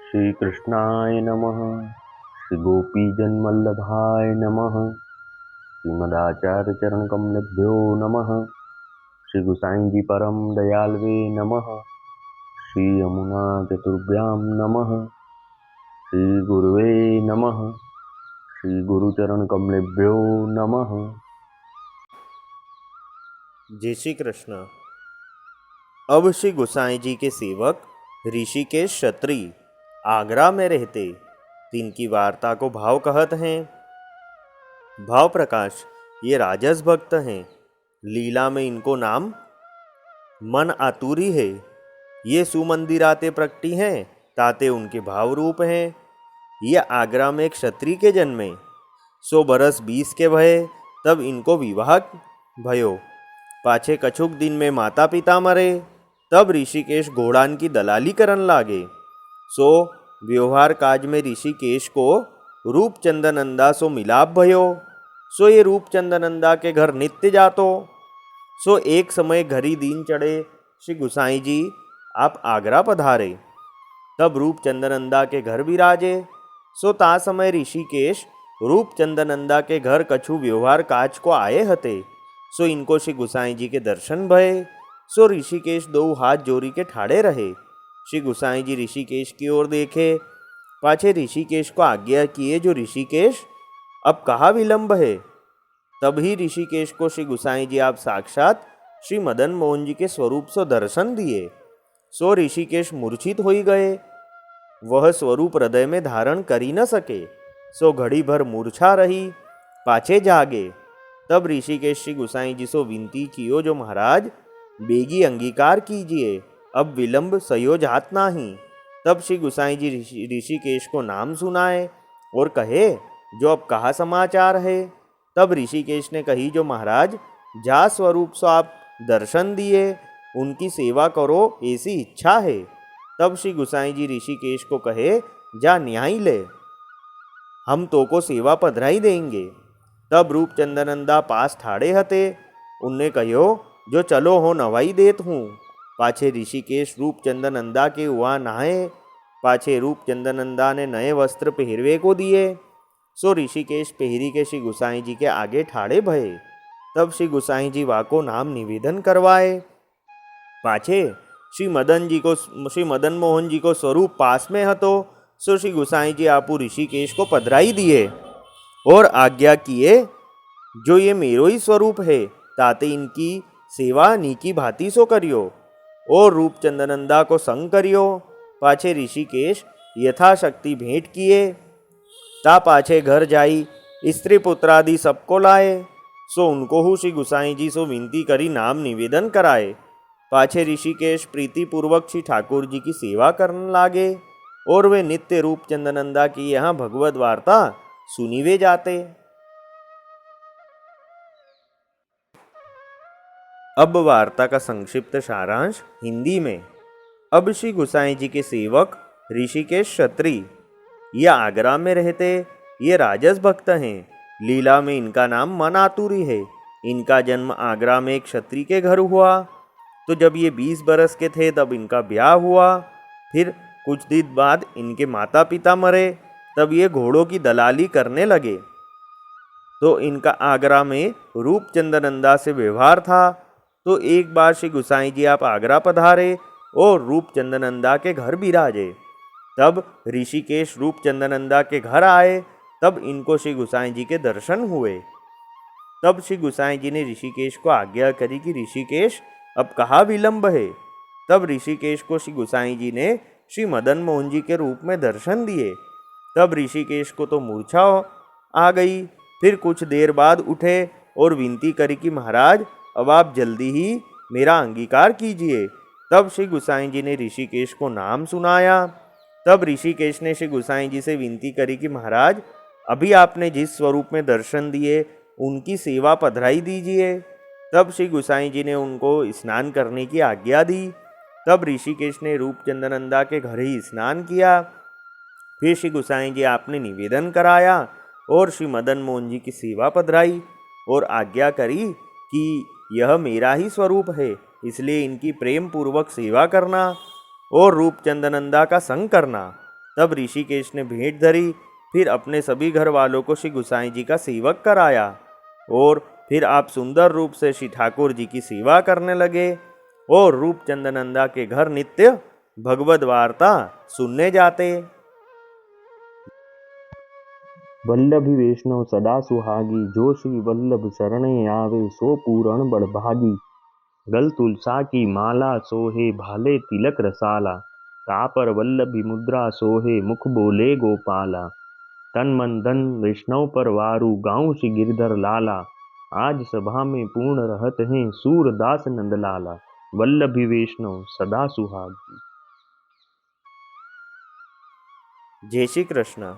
श्रीकृष्णाय नमः। श्रीगोपीजनवल्लभाय नमः। श्रीमदाचार्यचरणकमलेभ्यो नमः। श्री गुसाई जी परम दयालवे नमः। श्री यमुना चतुर्भ्यां नमः। श्री गुरुवे नमः। श्री गुरुचरणकमलेभ्यो नमः। जय श्री कृष्ण। अब श्री गोसाई जी के सेवक ऋषिकेश क्षत्रिय आगरा में रहते, तिनकी वार्ता को भाव कहत हैं। भाव प्रकाश ये राजस भक्त हैं। लीला में इनको नाम मन आतुरी है। ये सुमंदिराते प्रकटी हैं, ताते उनके भाव रूप हैं। ये आगरा में एक क्षत्रिय के जन्मे 100 बरस 20 के भये, तब इनको विवाह भयो। पाछे कछुक दिन में माता पिता मरे, तब ऋषिकेश घोड़ान की दलाली करन लागे। सो व्यवहार काज में ऋषिकेश को रूपचंदनंदा सो मिलाप भयो। सो ये रूपचंदनंदा के घर नित्य जातो। सो एक समय घरी दिन चढ़े, श्री गुसाई जी आप आगरा पधारे। तब रूपचंदनंदा के घर विराजे। सो ता समय ऋषिकेश रूपचंदनंदा के घर कछु व्यवहार काज को आए हते। सो इनको श्री गुसाई जी के दर्शन भये। सो ऋषिकेश दो हाथ जोड़ी के ठाड़े रहे। श्री गुसाई जी ऋषिकेश की ओर देखे, पाछे ऋषिकेश को आज्ञा किए, जो ऋषिकेश अब कहाँ विलंब है। तभी ऋषिकेश को श्री गुसाई जी आप साक्षात श्री मदन मोहन जी के स्वरूप से दर्शन दिए। सो ऋषिकेश मूर्छित हो गए। वह स्वरूप हृदय में धारण करी न सके। सो घड़ी भर मूर्छा रही, पाछे जागे। तब ऋषिकेश श्री गुसाई जी सो विनती कियो, जो महाराज बेगी अंगीकार कीजिए, अब विलंब सयोज हाथ नाही। तब श्री गुसाई जी ऋषिकेश को नाम सुनाए और कहे, जो अब कहा समाचार है। तब ऋषिकेश ने कही, जो महाराज जा स्वरूप सो आप दर्शन दिए, उनकी सेवा करो ऐसी इच्छा है। तब श्री गुसाई जी ऋषिकेश को कहे, जा न्याय ले, हम तो को सेवा पधराई देंगे। तब रूपचंदनंदा पास ठाड़े हते। उनने कहो, जो चलो हो नवाई देत हूँ। पाछे ऋषिकेश रूपचंदनंदा के वहाँ नहाए। पाछे रूपचंदनंदा ने नए वस्त्र पहरवे को दिए। सो ऋषिकेश पहरी के श्री गुसाई जी के आगे ठाड़े भये। तब श्री गुसाई जी वाको नाम निवेदन करवाए। पाछे श्री मदन मोहन जी को स्वरूप पास में हतो। सो श्री गुसाई जी आपू ऋषिकेश को पधराई दिए और आज्ञा किए, जो ये मेरो ही स्वरूप है, ताते इनकी सेवा नीकी भांति सो करियो और रूपचंदनंदा को संग करियो। पाछे ऋषिकेश यथाशक्ति भेंट किए। ता पाछे घर जाई स्त्री पुत्रादि सबको लाए। सो उनको हु श्री गुसाई जी सो विनती करी नाम निवेदन कराए। पाछे ऋषिकेश प्रीति पूर्वक श्री ठाकुर जी की सेवा करने लागे और वे नित्य रूपचंदनंदा की यहाँ भगवत वार्ता सुनी वे जाते। अब वार्ता का संक्षिप्त सारांश हिंदी में। अब श्री गुसाई जी के सेवक ऋषिकेश क्षत्रिय ये आगरा में रहते। ये राजस भक्त हैं। लीला में इनका नाम मन आतुरी है। इनका जन्म आगरा में एक क्षत्रिय के घर हुआ। तो जब ये 20 बरस के थे, तब इनका ब्याह हुआ। फिर कुछ दिन बाद इनके माता पिता मरे। तब ये घोड़ों की दलाली करने लगे। तो इनका आगरा में रूपचंदनंदा से व्यवहार था। तो एक बार श्री गुसाई जी आप आगरा पधारे और रूपचंदनंदा के घर बिराजे। तब ऋषिकेश रूपचंदनंदा के घर आए। तब इनको श्री गुसाई जी के दर्शन हुए। तब श्री गुसाई जी ने ऋषिकेश को आज्ञा करी कि ऋषिकेश अब कहाँ विलंब है। तब ऋषिकेश को श्री गुसाई जी ने श्री मदन मोहन जी के रूप में दर्शन दिए। तब ऋषिकेश को तो मूर्छा आ गई। फिर कुछ देर बाद उठे और विनती करी कि महाराज अब आप जल्दी ही मेरा अंगीकार कीजिए। तब श्री गुसाई जी ने ऋषिकेश को नाम सुनाया। तब ऋषिकेश ने श्री गुसाई जी से विनती करी कि महाराज अभी आपने जिस स्वरूप में दर्शन दिए, उनकी सेवा पधराई दीजिए। तब श्री गुसाई जी ने उनको स्नान करने की आज्ञा दी। तब ऋषिकेश ने रूपचंदनंदा के घर ही स्नान किया। फिर श्री गुसाई जी आपने निवेदन कराया और श्री मदन मोहन जी की सेवा पधराई और आज्ञा करी कि यह मेरा ही स्वरूप है, इसलिए इनकी प्रेम पूर्वक सेवा करना और रूपचंदनंदा का संग करना। तब ऋषिकेश ने भेंट धरी, फिर अपने सभी घर वालों को श्री गुसाई जी का सेवक कराया और फिर आप सुंदर रूप से श्री ठाकुर जी की सेवा करने लगे और रूपचंद नंदा के घर नित्य भगवद वार्ता सुनने जाते। वल्लभी वैष्णव सदा सुहागी, जो श्री वल्लभ शरणे आवे सो पूरण बड़भागी। गल तुलसा की माला सोहे भाले तिलक रसाला, तापर वल्लभी मुद्रा सोहे मुख बोले गोपाला। तन मन धन वैष्णव पर वारू गाँव श्री गिरधर लाला, आज सभा में पूर्ण रहत हैं सूरदास नंदलाला। वल्लभी वैष्णव सदा सुहागी। जय श्री कृष्ण।